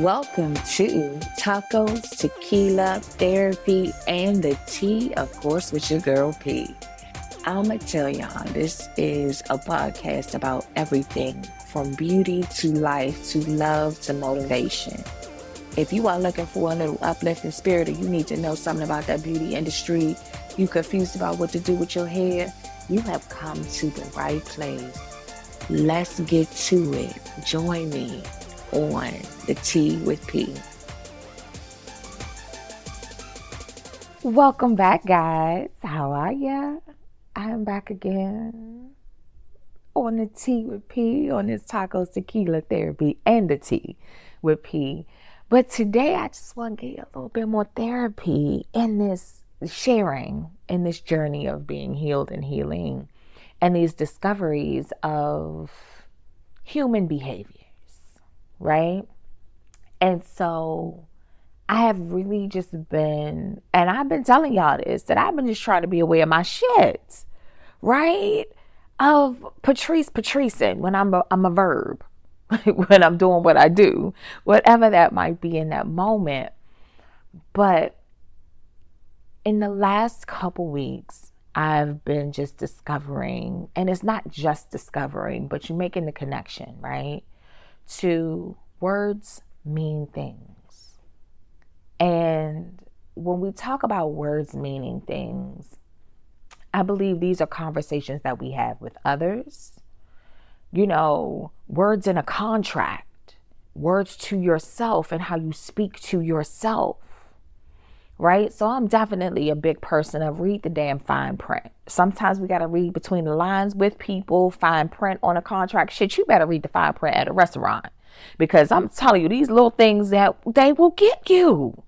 Welcome to Tacos, Tequila, Therapy, and the Tea, of course, with your girl P. I'm going to tell y'all, this is a podcast about everything from beauty to life to love to motivation. If you are looking for a little uplifting spirit or you need to know something about that beauty industry, you confused about what to do with your hair, you have come to the right place. Let's get to it. Join me on the Tea with P. Welcome back, guys. How are ya? I am back again on the Tea with P, on this Tacos, Tequila, Therapy, and the Tea with P. But today I just want to get a little bit more therapy in this sharing, in this journey of being healed and healing, and these discoveries of human behaviors, right? And so I have really just been, and I've been telling y'all this, that I've been just trying to be aware of my shit, right? Of patricing when I'm a verb, when I'm doing what I do, whatever that might be in that moment. But in the last couple weeks, I've been just discovering, and it's not just discovering, but you're making the connection, right? To words mean things. And when we talk about words meaning things, I believe these are conversations that we have with others. You know, words in a contract, words to yourself and how you speak to yourself, right? So I'm definitely a big person of read the damn fine print. Sometimes we got to read between the lines with people, fine print on a contract. Shit, you better read the fine print at a restaurant, because I'm telling you, these little things that they will get you.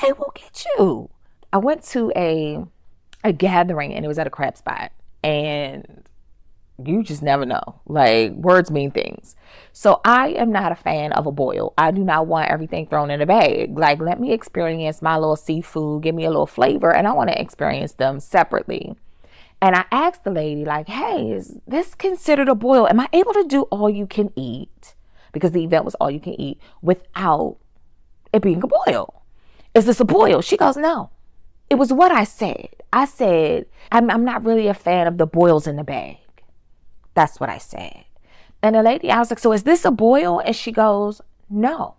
They will get you. I went to a gathering and it was at a crab spot, and you just never know. Like, words mean things. So I am not a fan of a boil. I do not want everything thrown in a bag. Like, let me experience my little seafood, give me a little flavor, and I want to experience them separately. And I asked the lady, like, hey, is this considered a boil? Am I able to do all you can eat? Because the event was all you can eat without it being a boil. Is this a boil? She goes, no. It was what I said. I said, I'm not really a fan of the boils in the bag. That's what I said. And the lady, I was like, so is this a boil? And she goes, no.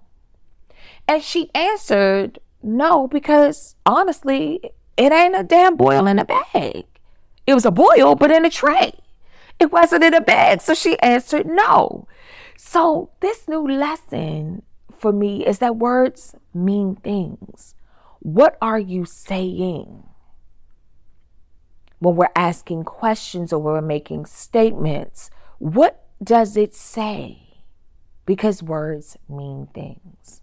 And she answered, no, because honestly, it ain't a damn boil in a bag. It was a boil, but in a tray. It wasn't in a bag. So she answered, no. So this new lesson for me is that words mean things. What are you saying? When we're asking questions or we're making statements, what does it say? Because words mean things.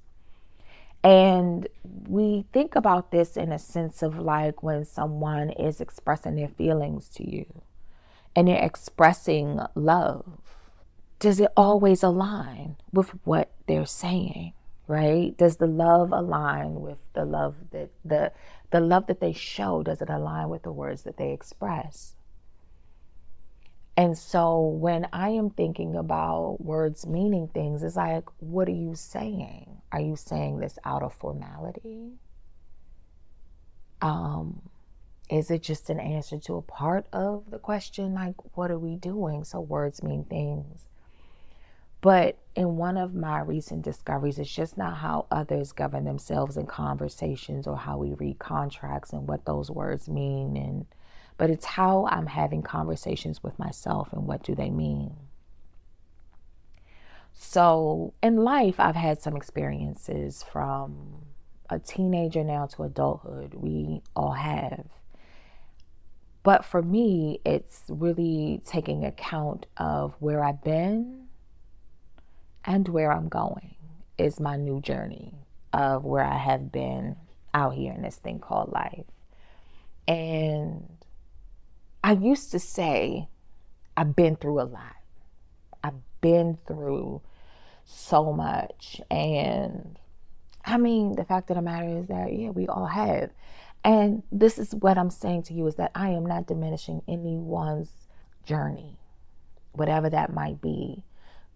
And we think about this in a sense of like when someone is expressing their feelings to you and they're expressing love. Does it always align with what they're saying, right? Does the love align with the love that the love that they show? Does it align with the words that they express? And so when I am thinking about words meaning things, it's like, what are you saying? Are you saying this out of formality? Is it just an answer to a part of the question? Like, what are we doing? So words mean things. But in one of my recent discoveries, it's just not how others govern themselves in conversations or how we read contracts and what those words mean. But it's how I'm having conversations with myself and what do they mean. So in life, I've had some experiences from a teenager now to adulthood. We all have. But for me, it's really taking account of where I've been and where I'm going is my new journey of where I have been out here in this thing called life. And I used to say, I've been through a lot. I've been through so much. And I mean, the fact of the matter is that, yeah, we all have. And this is what I'm saying to you is that I am not diminishing anyone's journey, whatever that might be.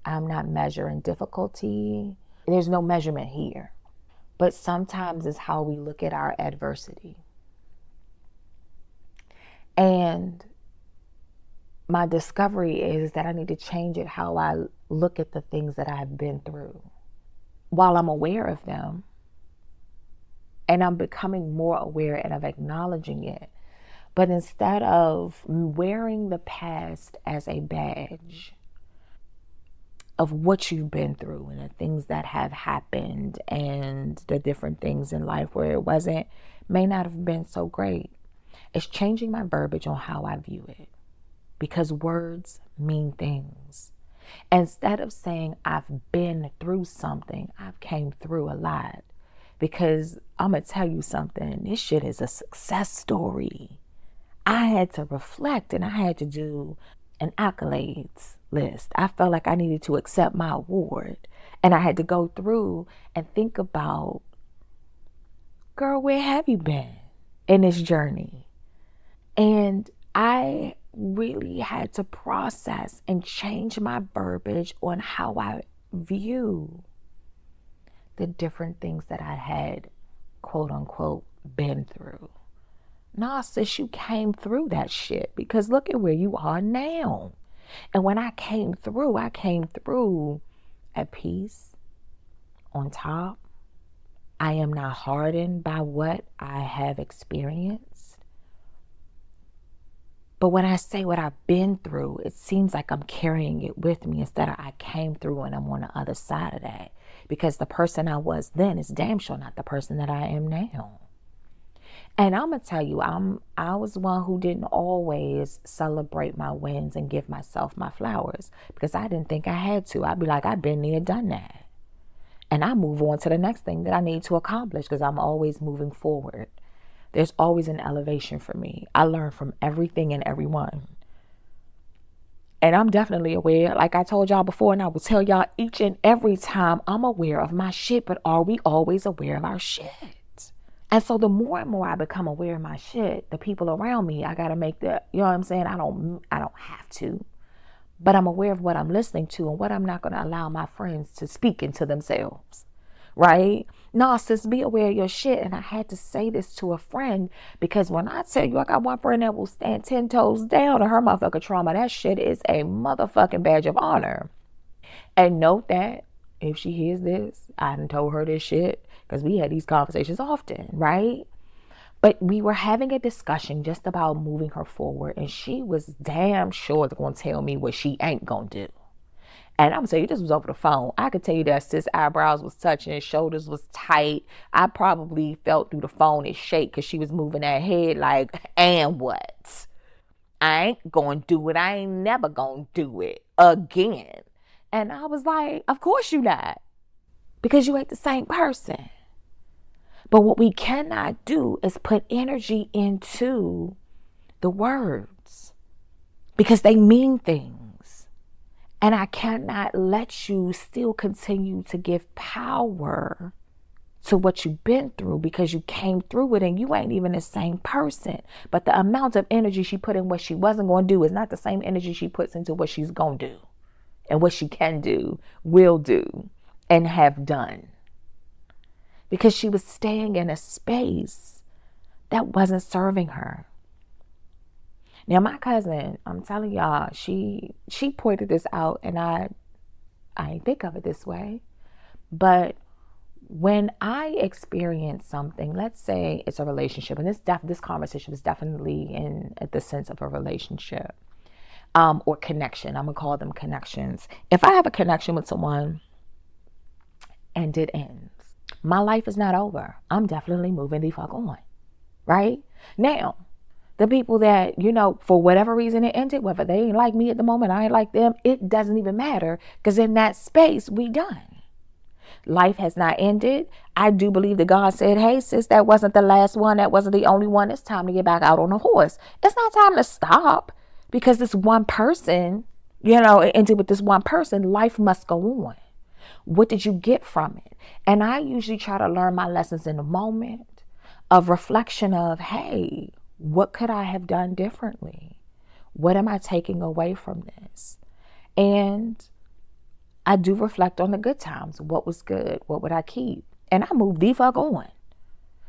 I'm not measuring difficulty There's no measurement here. But sometimes it's how we look at our adversity. And my discovery is that I need to change it how I look at the things that I've been through. While I'm aware of them, and I'm becoming more aware and of acknowledging it. But instead of wearing the past as a badge of what you've been through and the things that have happened and the different things in life where it may not have been so great, it's changing my verbiage on how I view it. Because words mean things. Instead of saying I've been through something, I've came through a lot. Because I'm going to tell you something, this shit is a success story. I had to reflect and I had to do an accolades list. I felt like I needed to accept my award. And I had to go through and think about, girl, where have you been in this journey? And I really had to process and change my verbiage on how I view the different things that I had, quote unquote, been through. Nah, sis, you came through that shit because look at where you are now. And when I came through at peace, on top. I am not hardened by what I have experienced. But when I say what I've been through, it seems like I'm carrying it with me instead of I came through and I'm on the other side of that. Because the person I was then is damn sure not the person that I am now. And I'm going to tell you, I was one who didn't always celebrate my wins and give myself my flowers because I didn't think I had to. I'd be like, I've been there, done that. And I move on to the next thing that I need to accomplish because I'm always moving forward. There's always an elevation for me. I learn from everything and everyone. And I'm definitely aware, like I told y'all before, and I will tell y'all each and every time, I'm aware of my shit, but are we always aware of our shit? And so the more and more I become aware of my shit, the people around me, I got to make the, you know what I'm saying? I don't have to, but I'm aware of what I'm listening to and what I'm not going to allow my friends to speak into themselves. Right? No, sis, be aware of your shit. And I had to say this to a friend because when I tell you I got one friend that will stand 10 toes down on her motherfucking trauma, that shit is a motherfucking badge of honor. And note that if she hears this, I done told her this shit because we had these conversations often, right? But we were having a discussion just about moving her forward, and she was damn sure going to tell me what she ain't going to do. And I'm going to tell you, this was over the phone. I could tell you that sis eyebrows was touching, shoulders was tight. I probably felt through the phone it shake because she was moving that head like, and what? I ain't going to do it. I ain't never going to do it again. And I was like, of course you not. Because you ain't the same person. But what we cannot do is put energy into the words. Because they mean things. And I cannot let you still continue to give power to what you've been through because you came through it and you ain't even the same person. But the amount of energy she put in what she wasn't going to do is not the same energy she puts into what she's going to do and what she can do, will do, and have done. Because she was staying in a space that wasn't serving her. Now, my cousin, I'm telling y'all, she pointed this out, and I ain't think of it this way. But when I experience something, let's say it's a relationship, and this conversation is definitely in the sense of a relationship or connection. I'm going to call them connections. If I have a connection with someone and it ends, my life is not over. I'm definitely moving the fuck on. Right? Now, the people that, for whatever reason it ended, whether they ain't like me at the moment, I ain't like them, it doesn't even matter because in that space, we done. Life has not ended. I do believe that God said, hey, sis, that wasn't the last one. That wasn't the only one. It's time to get back out on the horse. It's not time to stop because this one person, it ended with this one person. Life must go on. What did you get from it? And I usually try to learn my lessons in the moment of reflection of, hey, what could I have done differently? What am I taking away from this? And I do reflect on the good times. What was good? What would I keep? And I move the fuck on.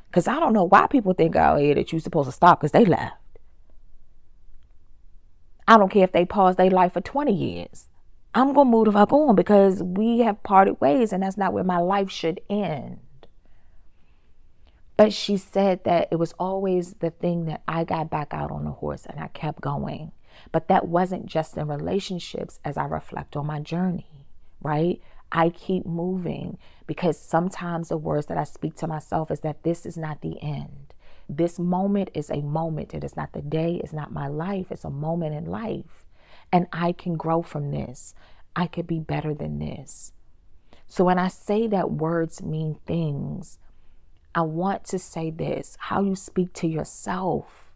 Because I don't know why people think out here that you're supposed to stop because they left. I don't care if they pause their life for 20 years. I'm going to move the fuck on because we have parted ways and that's not where my life should end. But she said that it was always the thing that I got back out on the horse and I kept going. But that wasn't just in relationships as I reflect on my journey, right? I keep moving because sometimes the words that I speak to myself is that this is not the end. This moment is a moment. It is not the day. It's not my life. It's a moment in life. And I can grow from this. I could be better than this. So when I say that words mean things, I want to say this. How you speak to yourself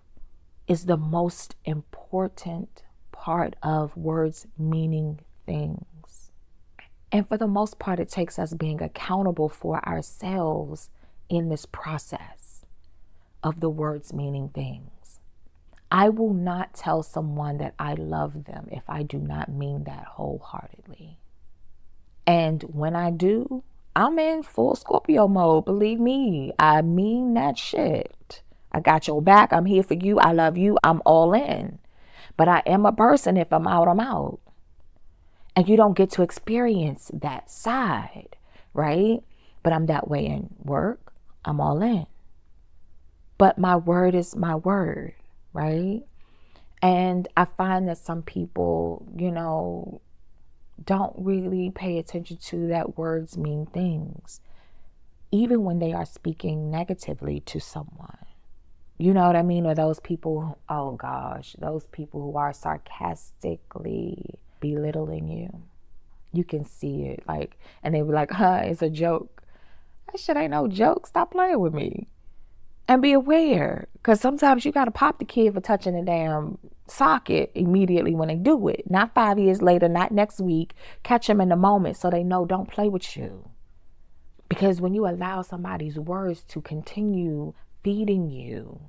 is the most important part of words meaning things. And for the most part, it takes us being accountable for ourselves in this process of the words meaning things. I will not tell someone that I love them if I do not mean that wholeheartedly. And when I do, I'm in full Scorpio mode. Believe me, I mean that shit. I got your back. I'm here for you. I love you. I'm all in. But I am a person. If I'm out, I'm out. And you don't get to experience that side, right? But I'm that way in work. I'm all in. But my word is my word, right? And I find that some people, don't really pay attention to that words mean things, even when they are speaking negatively to someone. You know what I mean? Or those people, oh gosh, those people who are sarcastically belittling you. You can see it, and they be like, it's a joke. That shit ain't no joke. Stop playing with me. And be aware, because sometimes you got to pop the kid for touching a damn socket immediately when they do it. Not 5 years later, not next week. Catch them in the moment so they know don't play with you. Because when you allow somebody's words to continue feeding you,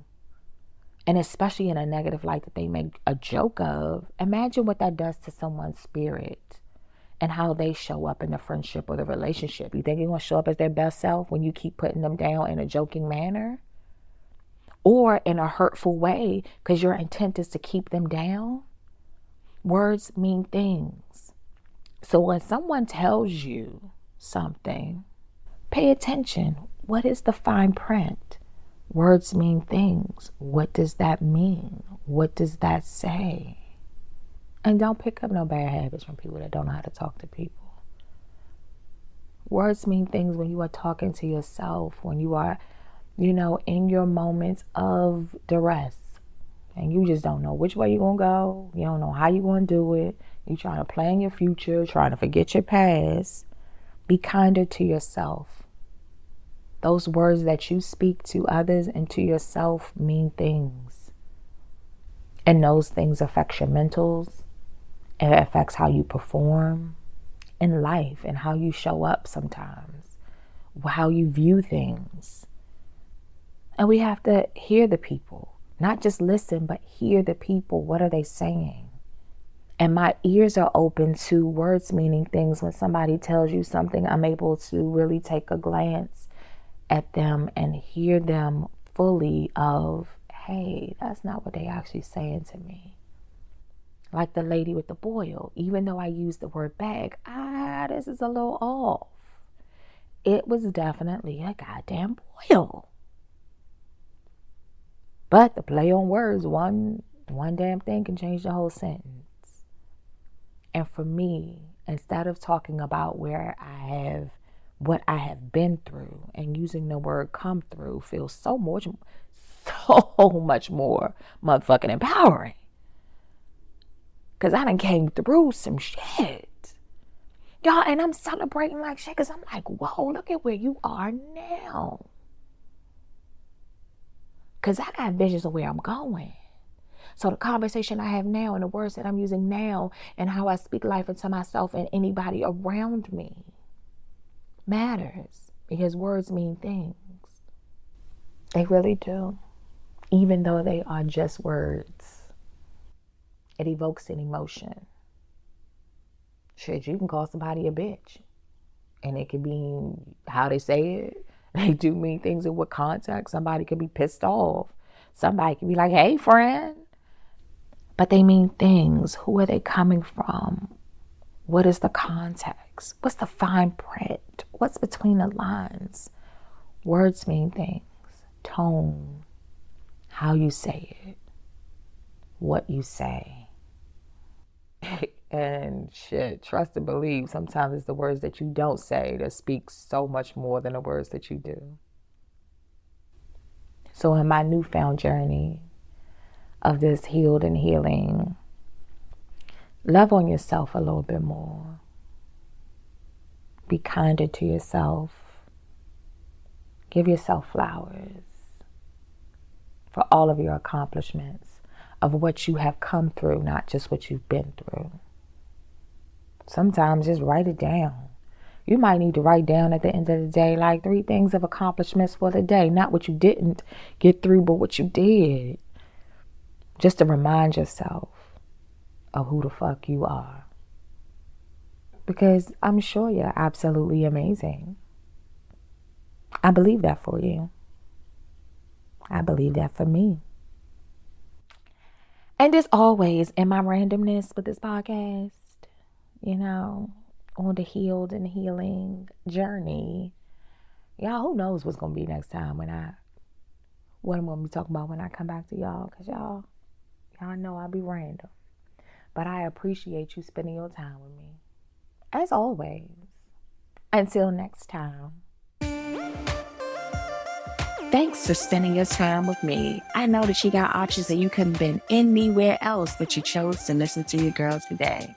and especially in a negative light that they make a joke of, imagine what that does to someone's spirit and how they show up in the friendship or the relationship. You think they're going to show up as their best self when you keep putting them down in a joking manner? Or in a hurtful way because your intent is to keep them down? Words mean things. So when someone tells you something, pay attention. What is the fine print? Words mean things. What does that mean? What does that say? And don't pick up no bad habits from people that don't know how to talk to people. Words mean things when you are talking to yourself, when you are in your moments of duress and you just don't know which way you're going to go. You don't know how you're going to do it. You're trying to plan your future, trying to forget your past. Be kinder to yourself. Those words that you speak to others and to yourself mean things. And those things affect your mentals. It affects how you perform in life and how you show up sometimes, how you view things. And we have to hear the people, not just listen, but hear the people. What are they saying? And my ears are open to words meaning things. When somebody tells you something, I'm able to really take a glance at them and hear them fully of, hey, that's not what they actually saying to me. Like the lady with the boil, even though I used the word bag, this is a little off. It was definitely a goddamn boil. But the play on words, one damn thing can change the whole sentence. And for me, instead of talking about what I have been through, and using the word come through feels so much more motherfucking empowering. Because I done came through some shit. Y'all, and I'm celebrating like shit because I'm like, whoa, look at where you are now. Because I got visions of where I'm going. So the conversation I have now and the words that I'm using now and how I speak life into myself and anybody around me matters. Because words mean things. They really do. Even though they are just words. It evokes an emotion. Shit, you can call somebody a bitch. And it could be how they say it. They do mean things in what context. Somebody could be pissed off. Somebody could be like, hey, friend. But they mean things. Who are they coming from? What is the context? What's the fine print? What's between the lines? Words mean things. Tone. How you say it. What you say. And shit, trust and believe, sometimes it's the words that you don't say that speak so much more than the words that you do. So in my newfound journey of this healed and healing, love on yourself a little bit more. Be kinder to yourself. Give yourself flowers for all of your accomplishments, of what you have come through, not just what you've been through. Sometimes just write it down. You might need to write down at the end of the day like 3 things of accomplishments for the day. Not what you didn't get through, but what you did. Just to remind yourself of who the fuck you are. Because I'm sure you're absolutely amazing. I believe that for you. I believe that for me. And as always, in my randomness with this podcast, on the healed and healing journey, y'all, who knows what's going to be next time what I'm going to be talking about when I come back to y'all, because y'all know I'll be random. But I appreciate you spending your time with me. As always. Until next time. Thanks for spending your time with me. I know that you got options and you couldn't have been anywhere else, but you chose to listen to your girl today.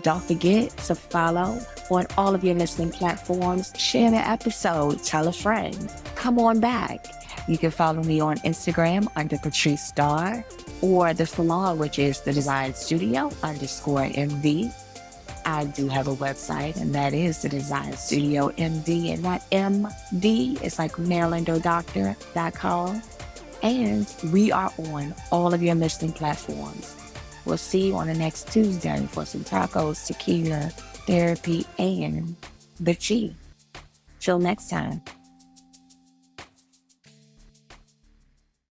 Don't forget to follow on all of your listening platforms. Share the episode. Tell a friend. Come on back. You can follow me on Instagram under Patrice Star, or the salon, which is the Design Studio _MD. I do have a website, and that is the Design Studio MD, and that MD is like MarylandO'Doctor.com. And we are on all of your listening platforms. We'll see you on the next Tuesday for some tacos, tequila, therapy, and the tea. Till next time.